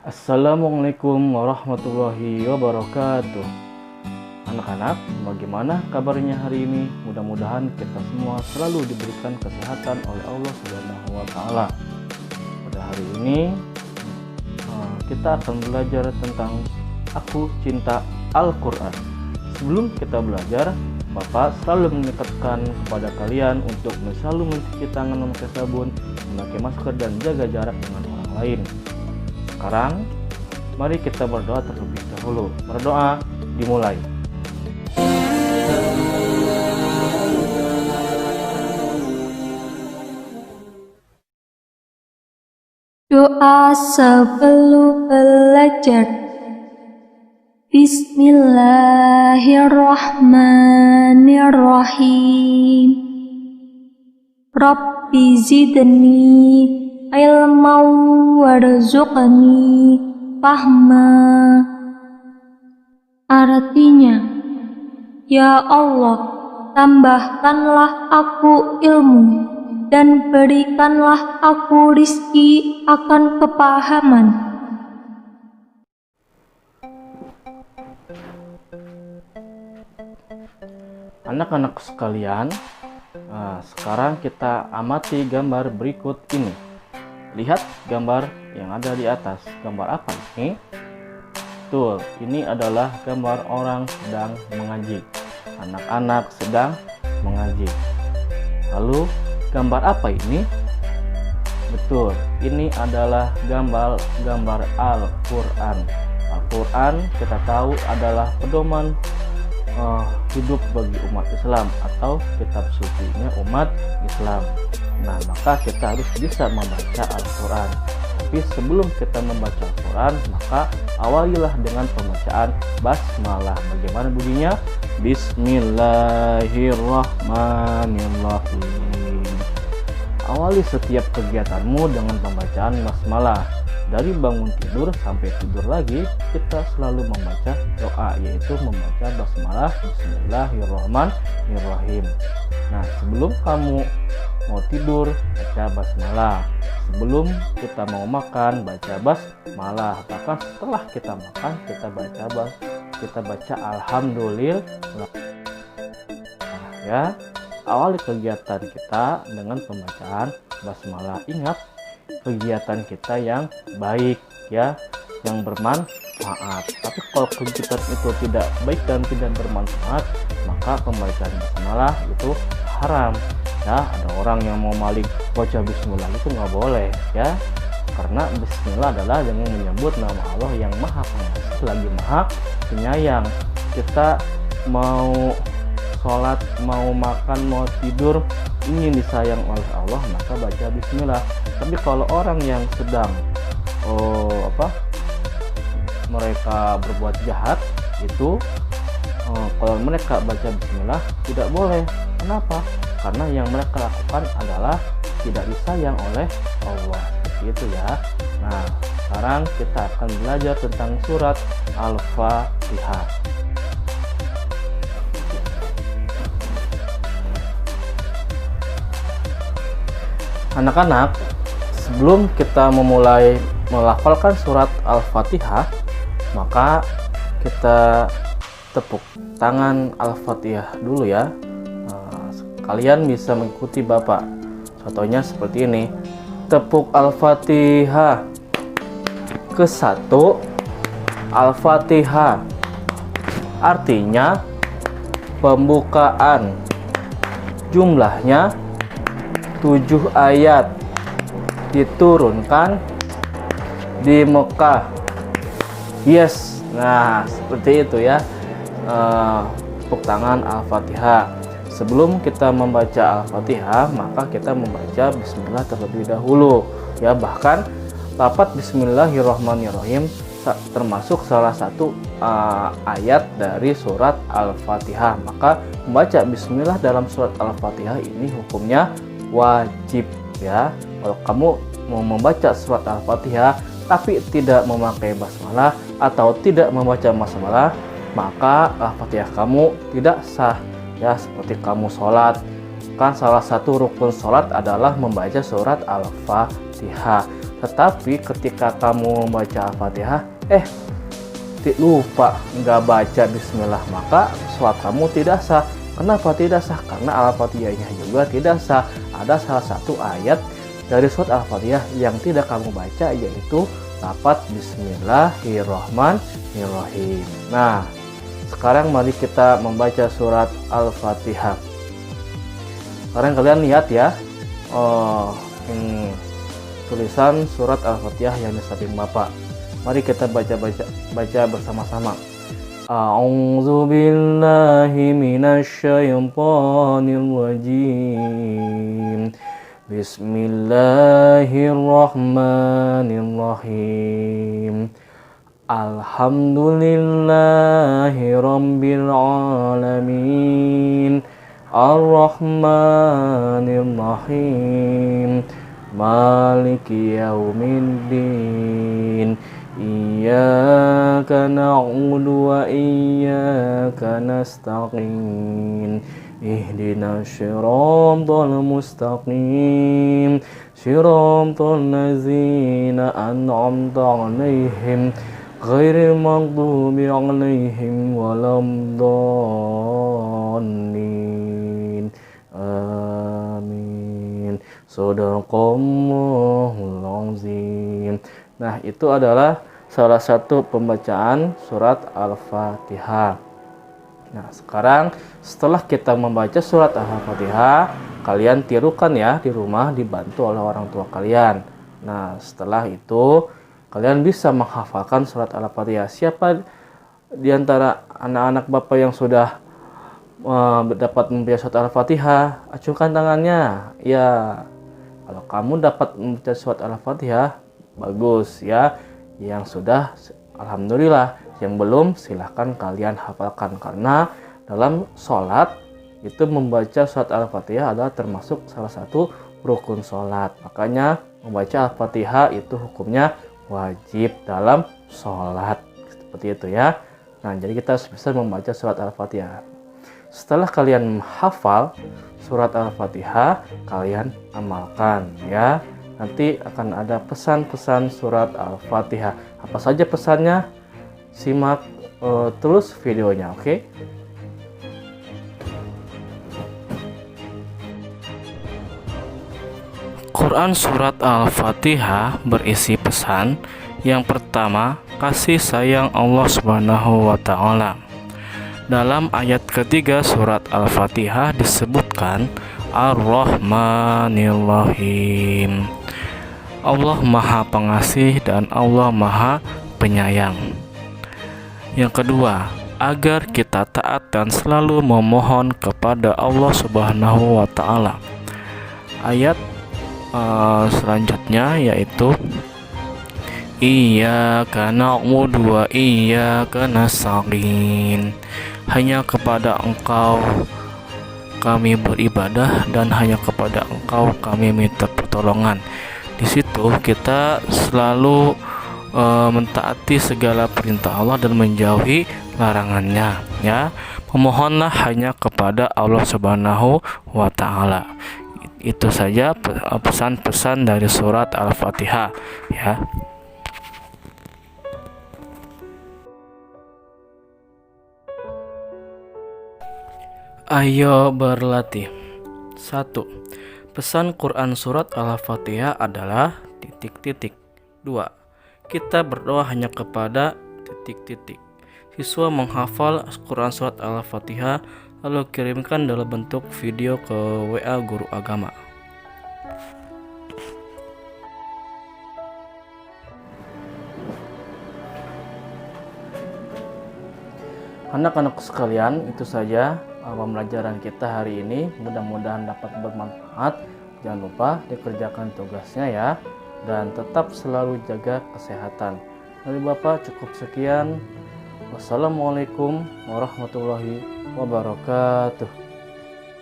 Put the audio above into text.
Assalamualaikum warahmatullahi wabarakatuh. Anak-anak, bagaimana kabarnya hari ini? Mudah-mudahan kita semua selalu diberikan kesehatan oleh Allah Subhanahu wa Ta'ala. Pada hari ini kita akan belajar tentang Aku Cinta Al-Quran. Sebelum kita belajar, Bapak selalu mengingatkan kepada kalian untuk selalu mencuci tangan, memakai sabun, memakai masker, dan jaga jarak dengan orang lain. Sekarang, mari kita berdoa terlebih dahulu. Berdoa dimulai. Doa sebelum belajar. Bismillahirrahmanirrahim. Rabbi zidni ilman warzuqni fahma. Artinya, ya Allah, tambahkanlah aku ilmu dan berikanlah aku rizki akan kepahaman. Anak-anak sekalian, sekarang kita amati gambar berikut ini. Lihat gambar yang ada di atas. Gambar apa ini? Betul, ini adalah gambar orang sedang mengaji. Anak-anak sedang mengaji. Lalu gambar apa ini? Betul, ini adalah gambar Al-Quran. Al-Quran kita tahu adalah pedoman hidup bagi umat Islam atau kitab sucinya umat Islam. Nah, maka kita harus bisa membaca Al-Quran. Tapi sebelum kita membaca Al-Quran, maka awalilah dengan pembacaan basmalah. Bagaimana bunyinya? Bismillahirrahmanirrahim. Awali setiap kegiatanmu dengan pembacaan basmalah. Dari bangun tidur sampai tidur lagi, kita selalu membaca doa, yaitu membaca basmalah, Bismillahirrahmanirrahim. Nah, sebelum kamu mau tidur, baca basmalah. Sebelum kita mau makan, baca basmalah. Bahkan setelah kita makan, kita baca alhamdulillah. Ya, awali kegiatan kita dengan pembacaan basmalah. Ingat, kegiatan kita yang baik, ya, yang bermanfaat. Tapi kalau kegiatan itu tidak baik dan tidak bermanfaat, maka pembacaan basmalah itu haram. Ya, ada orang yang mau maling baca bismillah itu nggak boleh, ya, karena bismillah adalah dengan menyebut nama Allah yang maha pengasih lagi maha penyayang. Kita mau sholat, mau makan, mau tidur, ingin disayang oleh Allah, maka baca bismillah. Tapi kalau orang yang sedang mereka berbuat jahat, itu kalau mereka baca bismillah tidak boleh. Kenapa? Karena yang mereka lakukan adalah tidak disayang oleh Allah. Seperti itu, ya. Nah, sekarang kita akan belajar tentang surat Al-Fatihah. Anak-anak, sebelum kita memulai melafalkan surat Al-Fatihah, maka kita tepuk tangan Al-Fatihah dulu, ya. Kalian bisa mengikuti Bapak. Contohnya seperti ini. Tepuk Al-Fatihah. Ke-1, Al-Fatihah. Artinya pembukaan. Jumlahnya 7 ayat. Diturunkan di Mekah. Yes. Nah, seperti itu, ya. Tepuk tangan Al-Fatihah. Sebelum kita membaca Al-Fatihah, maka kita membaca bismillah terlebih dahulu, ya. Bahkan lafaz Bismillahirrahmanirrahim termasuk salah satu ayat dari surat Al-Fatihah. Maka membaca bismillah dalam surat Al-Fatihah ini hukumnya wajib, ya. Kalau kamu mau membaca surat Al-Fatihah tapi tidak memakai basmalah atau tidak membaca basmalah, maka Al-Fatihah kamu tidak sah. Ya, seperti kamu sholat, kan salah satu rukun sholat adalah membaca surat Al-Fatihah. Tetapi ketika kamu membaca Al-Fatihah, lupa nggak baca bismillah, maka sholat kamu tidak sah. Kenapa tidak sah? Karena Al-Fatihahnya juga tidak sah. Ada salah satu ayat dari surat Al-Fatihah yang tidak kamu baca, yaitu lafaz Bismillahirrahmanirrahim. Nah, sekarang mari kita membaca surat Al-Fatihah. Sekarang kalian lihat ya, ini tulisan surat Al-Fatihah yang di samping Bapak. Mari kita baca bersama-sama. A'udzu billahi minasyaitonir rajim. Bismillahirrahmanirrahim. Alhamdulillahi rabbil alamin. Ar-Rahmanir-Rahim. Maliki yaumiddin. Iyyaka na'budu wa iyyaka nasta'in. Ihdinas siratal mustaqim. Siratal ladzina an'amta 'alaihim ghairil maghdubi 'alaihim waladdallin. Amin. Shadaqallahul azim. Nah, itu adalah salah satu pembacaan surat Al-Fatihah. Nah, sekarang setelah kita membaca surat Al-Fatihah, kalian tirukan ya di rumah, dibantu oleh orang tua kalian. Nah, setelah itu kalian bisa menghafalkan surat Al-Fatihah. Siapa di antara anak-anak Bapak yang sudah dapat membaca surat Al-Fatihah? Acungkan tangannya. Ya, kalau kamu dapat membaca surat Al-Fatihah, bagus ya. Yang sudah, alhamdulillah. Yang belum, silahkan kalian hafalkan, karena dalam sholat itu membaca surat Al-Fatihah adalah termasuk salah satu rukun sholat. Makanya membaca Al-Fatihah itu hukumnya wajib dalam sholat, seperti itu ya. Nah, jadi kita bisa membaca surat Al-Fatihah. Setelah kalian hafal surat Al-Fatihah, kalian amalkan ya. Nanti akan ada pesan-pesan surat Al-Fatihah. Apa saja pesannya? Simak terus videonya, oke? Quran Surat Al-Fatihah berisi pesan. Yang pertama, kasih sayang Allah Subhanahu wa Ta'ala. Dalam ayat ketiga surat Al-Fatihah disebutkan Ar-Rahmanir-Rahim. Allah Maha Pengasih dan Allah Maha Penyayang. Yang kedua, agar kita taat dan selalu memohon kepada Allah Subhanahu wa Ta'ala. Ayat selanjutnya yaitu Iyyaka na'budu wa iyyaka nasta'in. Hanya kepada Engkau kami beribadah dan hanya kepada Engkau kami minta pertolongan. Di situ kita selalu mentaati segala perintah Allah dan menjauhi larangannya ya. Memohonlah hanya kepada Allah Subhanahu wa Ta'ala. Itu saja pesan-pesan dari surat Al-Fatihah ya. Ayo berlatih. 1. Pesan Quran surat Al-Fatihah adalah ... 2. Kita berdoa hanya kepada ... Siswa menghafal Quran surat Al-Fatihah lalu kirimkan dalam bentuk video ke WA guru agama. Anak-anak sekalian, itu saja pembelajaran kita hari ini. Mudah-mudahan dapat bermanfaat. Jangan lupa dikerjakan tugasnya ya, dan tetap selalu jaga kesehatan. Dari Bapak cukup sekian. Wassalamualaikum warahmatullahi wabarakatuh.